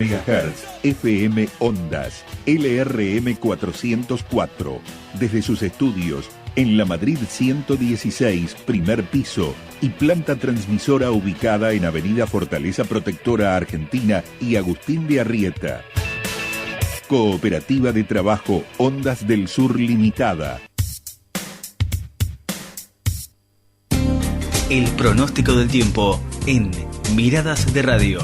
MHz, FM Ondas, LRM 404, desde sus estudios en la Madrid 116, primer piso, y planta transmisora ubicada en Avenida Fortaleza Protectora Argentina y Agustín de Arrieta. Cooperativa de Trabajo Ondas del Sur Limitada. El pronóstico del tiempo en Miradas de Radio.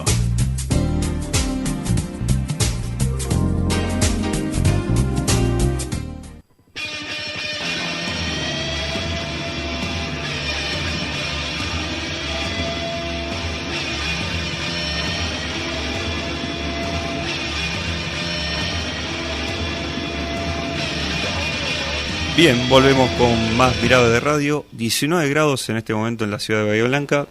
Bien, volvemos con más Miradas de Radio. 19 grados en este momento en la ciudad de Bahía Blanca.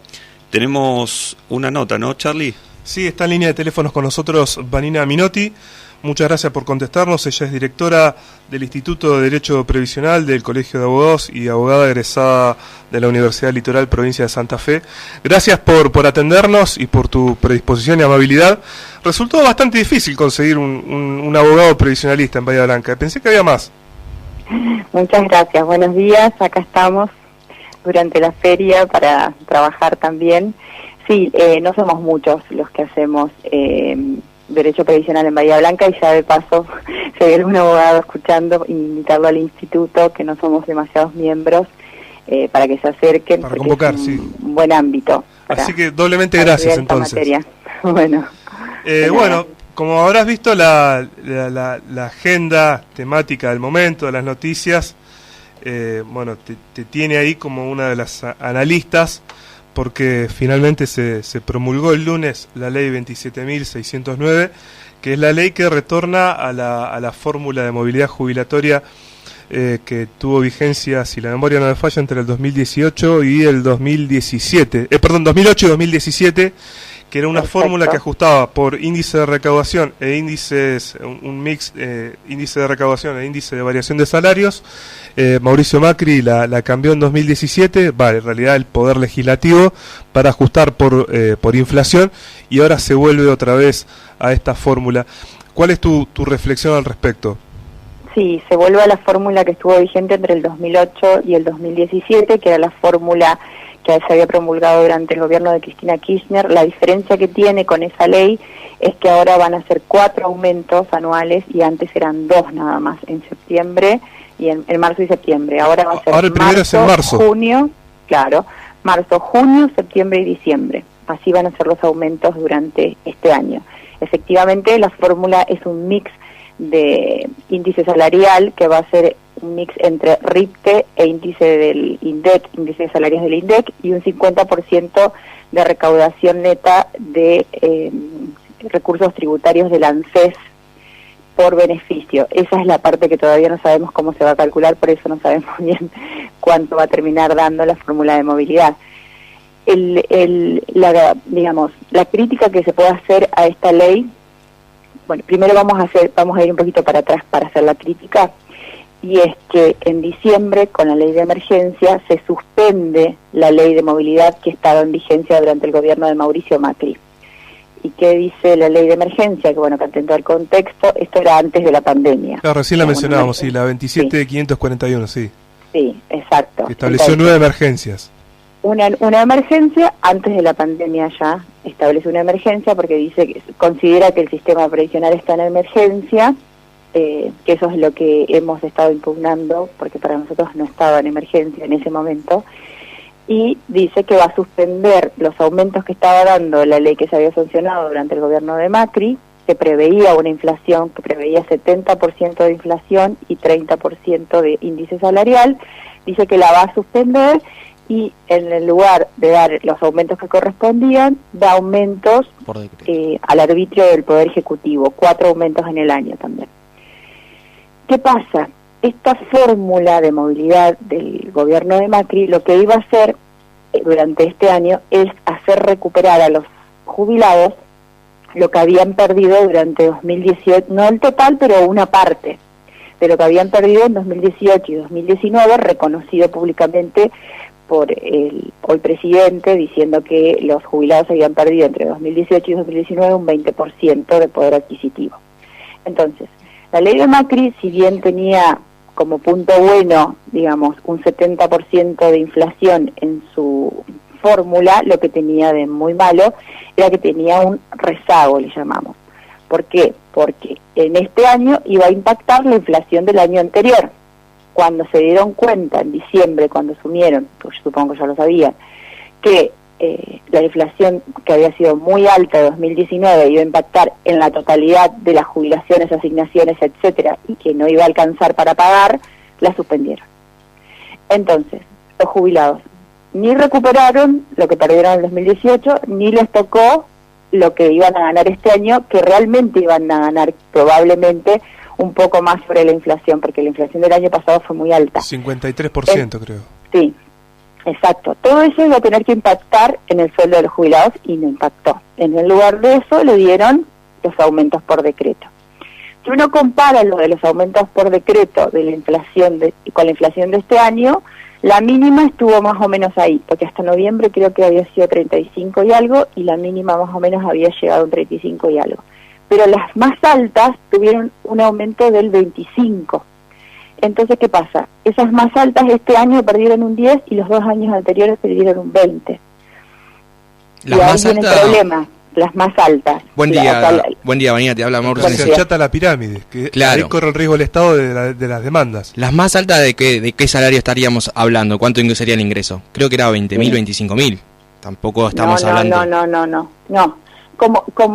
Tenemos una nota, ¿no, Charlie? Sí, está en línea de teléfonos con nosotros Vanina Minotti. Muchas gracias por contestarnos. Ella es directora del Instituto de Derecho Previsional del Colegio de Abogados y abogada egresada de la Universidad Litoral Provincia de Santa Fe. Gracias por atendernos y por tu predisposición y amabilidad. Resultó bastante difícil conseguir un abogado previsionalista en Bahía Blanca. Pensé que había más. Muchas gracias, buenos días, acá estamos durante la feria para trabajar también. Sí, no somos muchos los que hacemos Derecho Previsional en Bahía Blanca, y ya de paso, si hay algún abogado escuchando, invitarlo al instituto, que no somos demasiados miembros, para que se acerquen, para convocar, es un buen ámbito. Así que doblemente gracias entonces. Materia. Bueno. Bueno, como habrás visto la agenda temática del momento, de las noticias, te tiene ahí como una de las analistas, porque finalmente se promulgó el lunes la ley 27.609, que es la ley que retorna a la fórmula de movilidad jubilatoria que tuvo vigencia, si la memoria no me falla, entre el 2018 y el 2017, 2008 y 2017, que era una fórmula que ajustaba por índice de recaudación e índices, un mix, índice de recaudación e índice de variación de salarios. Mauricio Macri la cambió en 2017, en realidad el Poder Legislativo, para ajustar por inflación, y ahora se vuelve otra vez a esta fórmula. ¿Cuál es tu reflexión al respecto? Sí, se vuelve a la fórmula que estuvo vigente entre el 2008 y el 2017, que era la fórmula que se había promulgado durante el gobierno de Cristina Kirchner. La diferencia que tiene con esa ley es que ahora van a ser 4 aumentos anuales, y antes eran 2 nada más, en septiembre y en marzo y septiembre. Ahora va a ser el primero es en marzo. Junio, claro, marzo, junio, septiembre y diciembre. Así van a ser los aumentos durante este año. Efectivamente, la fórmula es un mix de índice salarial, que va a ser un mix entre RIPTE e índice del INDEC, índice de salarios del INDEC, y un 50% de recaudación neta de recursos tributarios del ANSES por beneficio. Esa es la parte que todavía no sabemos cómo se va a calcular, por eso no sabemos bien cuánto va a terminar dando la fórmula de movilidad. La crítica que se puede hacer a esta ley, bueno, primero vamos a ir un poquito para atrás para hacer la crítica, y es que en diciembre, con la ley de emergencia, se suspende la ley de movilidad que estaba en vigencia durante el gobierno de Mauricio Macri. ¿Y qué dice la ley de emergencia? Que bueno, que atento al contexto, esto era antes de la pandemia. Claro, recién la mencionábamos, sí, la 27.541, sí. Sí, exacto. Que estableció 9 emergencias. Una emergencia antes de la pandemia, ya establece una emergencia porque considera que el sistema previsional está en emergencia, que eso es lo que hemos estado impugnando, porque para nosotros no estaba en emergencia en ese momento, y dice que va a suspender los aumentos que estaba dando la ley que se había sancionado durante el gobierno de Macri, que preveía una inflación, que preveía 70% de inflación y 30% de índice salarial. Dice que la va a suspender, y en el lugar de dar los aumentos que correspondían, da aumentos al arbitrio del Poder Ejecutivo, 4 aumentos en el año también. ¿Qué pasa? Esta fórmula de movilidad del gobierno de Macri lo que iba a hacer durante este año es hacer recuperar a los jubilados lo que habían perdido durante 2018, no el total, pero una parte de lo que habían perdido en 2018 y 2019, reconocido públicamente por el hoy presidente, diciendo que los jubilados habían perdido entre 2018 y 2019 un 20% de poder adquisitivo. Entonces, la ley de Macri, si bien tenía como punto bueno, digamos, un 70% de inflación en su fórmula, lo que tenía de muy malo era que tenía un rezago, le llamamos. ¿Por qué? Porque en este año iba a impactar la inflación del año anterior. Cuando se dieron cuenta en diciembre, cuando asumieron, pues yo supongo que ya lo sabían, que la inflación que había sido muy alta de 2019 iba a impactar en la totalidad de las jubilaciones, asignaciones, etcétera, y que no iba a alcanzar para pagar, la suspendieron. Entonces, los jubilados ni recuperaron lo que perdieron en 2018, ni les tocó lo que iban a ganar este año, que realmente iban a ganar probablemente un poco más sobre la inflación, porque la inflación del año pasado fue muy alta. 53% creo. Sí, exacto. Todo eso iba a tener que impactar en el sueldo de los jubilados y no impactó. En el lugar de eso le dieron los aumentos por decreto. Si uno compara lo de los aumentos por decreto de la inflación con la inflación de este año, la mínima estuvo más o menos ahí, porque hasta noviembre creo que había sido 35 y algo, y la mínima más o menos había llegado a un 35 y algo. Pero las más altas tuvieron un aumento del 25. Entonces, ¿qué pasa? Esas más altas este año perdieron un 10 y los 2 años anteriores perdieron un 20. Las y ahí más viene el altas... problema, las más altas. Buen día, Vanina, te habla Mauricio. Se achata la pirámide, que claro. Ahí corre el riesgo el Estado de las demandas. Las más altas, ¿de qué salario estaríamos hablando? ¿Cuánto sería el ingreso? Creo que era 20.000, 25.000. Tampoco estamos hablando... No.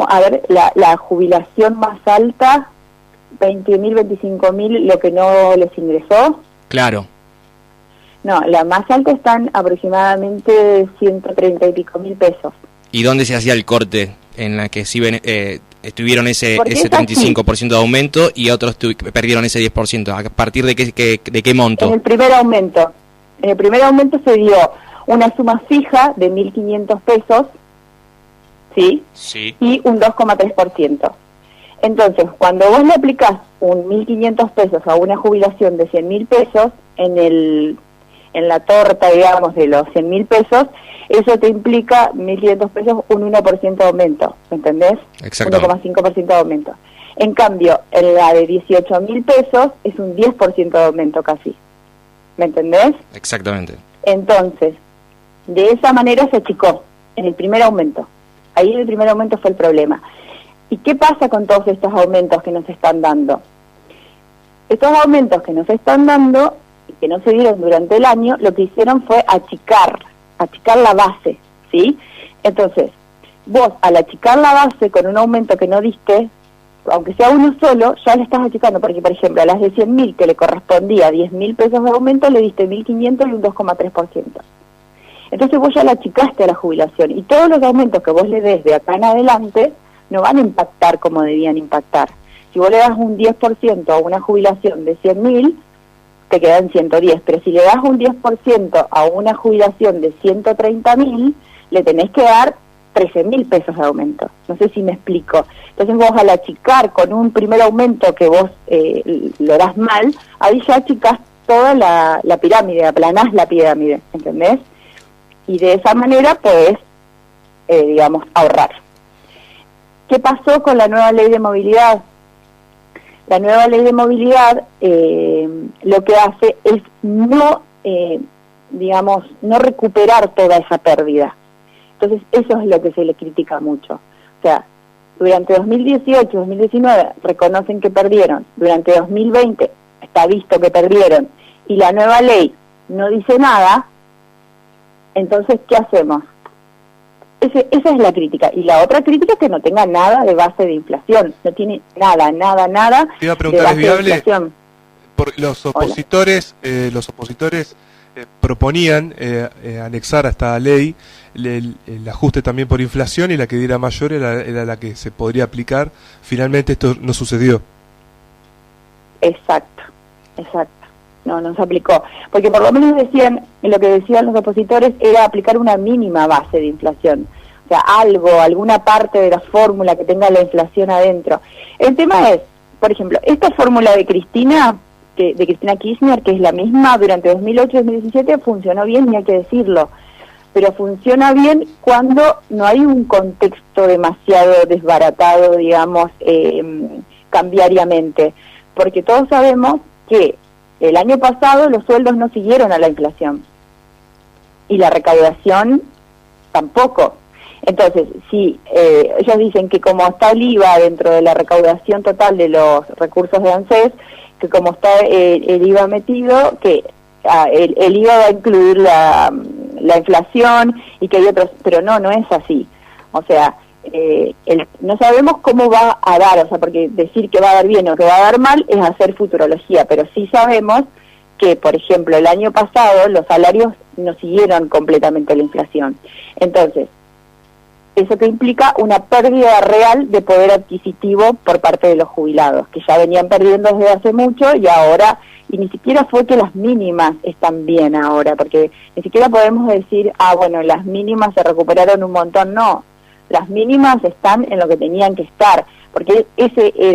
A ver, la jubilación más alta, 20.000, 25.000, lo que no les ingresó. Claro. No, la más alta están aproximadamente 130 y pico mil pesos. ¿Y dónde se hacía el corte en la que sí estuvieron ese 35% de aumento y otros perdieron ese 10%? ¿A partir de qué monto? En el primer aumento. Se dio una suma fija de 1.500 pesos, ¿sí? Sí. Y un 2,3%. Entonces, cuando vos le aplicás un 1.500 pesos a una jubilación de 100.000 pesos, en la torta, digamos, de los 100.000 pesos, eso te implica 1.500 pesos, un 1% de aumento, ¿me entendés? Exactamente. 1,5% de aumento. En cambio, en la de 18.000 pesos es un 10% de aumento casi, ¿me entendés? Exactamente. Entonces, de esa manera se achicó en el primer aumento. Ahí el primer aumento fue el problema. ¿Y qué pasa con todos estos aumentos que nos están dando? Estos aumentos que nos están dando y que no se dieron durante el año, lo que hicieron fue achicar la base, ¿sí? Entonces, vos al achicar la base con un aumento que no diste, aunque sea uno solo, ya le estás achicando, porque por ejemplo a las de 100.000 que le correspondía 10.000 pesos de aumento, le diste 1.500 y un 2,3%. Entonces vos ya le achicaste a la jubilación, y todos los aumentos que vos le des de acá en adelante no van a impactar como debían impactar. Si vos le das un 10% a una jubilación de 100.000, te quedan 110, pero si le das un 10% a una jubilación de 130.000, le tenés que dar 13.000 pesos de aumento. No sé si me explico. Entonces vos al achicar con un primer aumento que vos lo das mal, ahí ya achicás toda la pirámide, aplanás la pirámide, ¿entendés? Y de esa manera podés, digamos, ahorrar. ¿Qué pasó con la nueva ley de movilidad? La nueva ley de movilidad lo que hace es no recuperar toda esa pérdida. Entonces eso es lo que se le critica mucho. O sea, durante 2018, 2019 reconocen que perdieron, durante 2020 está visto que perdieron, y la nueva ley no dice nada. Entonces, ¿qué hacemos? Esa es la crítica. Y la otra crítica es que no tenga nada de base de inflación. No tiene nada Te iba a preguntar, de base ¿es viable? de inflación. Porque los opositores proponían anexar a esta ley el ajuste también por inflación, y la que diera mayor era la que se podría aplicar. Finalmente esto no sucedió. Exacto. No se aplicó. Porque por lo menos lo que decían los opositores era aplicar una mínima base de inflación. O sea, alguna parte de la fórmula que tenga la inflación adentro. El tema es, por ejemplo, esta fórmula de Cristina, de Cristina Kirchner, que es la misma durante 2008 y 2017, funcionó bien, y hay que decirlo. Pero funciona bien cuando no hay un contexto demasiado desbaratado, digamos, cambiariamente. Porque todos sabemos que el año pasado los sueldos no siguieron a la inflación. Y la recaudación tampoco. Entonces, si ellos dicen que como está el IVA dentro de la recaudación total de los recursos de ANSES, que como está el IVA metido, que el IVA va a incluir la inflación y que hay otros, pero no es así. O sea, no sabemos cómo va a dar, o sea, porque decir que va a dar bien o que va a dar mal es hacer futurología, pero sí sabemos que, por ejemplo, el año pasado los salarios no siguieron completamente la inflación. Entonces, eso que implica una pérdida real de poder adquisitivo por parte de los jubilados, que ya venían perdiendo desde hace mucho y ahora, y ni siquiera fue que las mínimas están bien ahora, porque ni siquiera podemos decir, bueno, las mínimas se recuperaron un montón, no, las mínimas están en lo que tenían que estar, porque ese era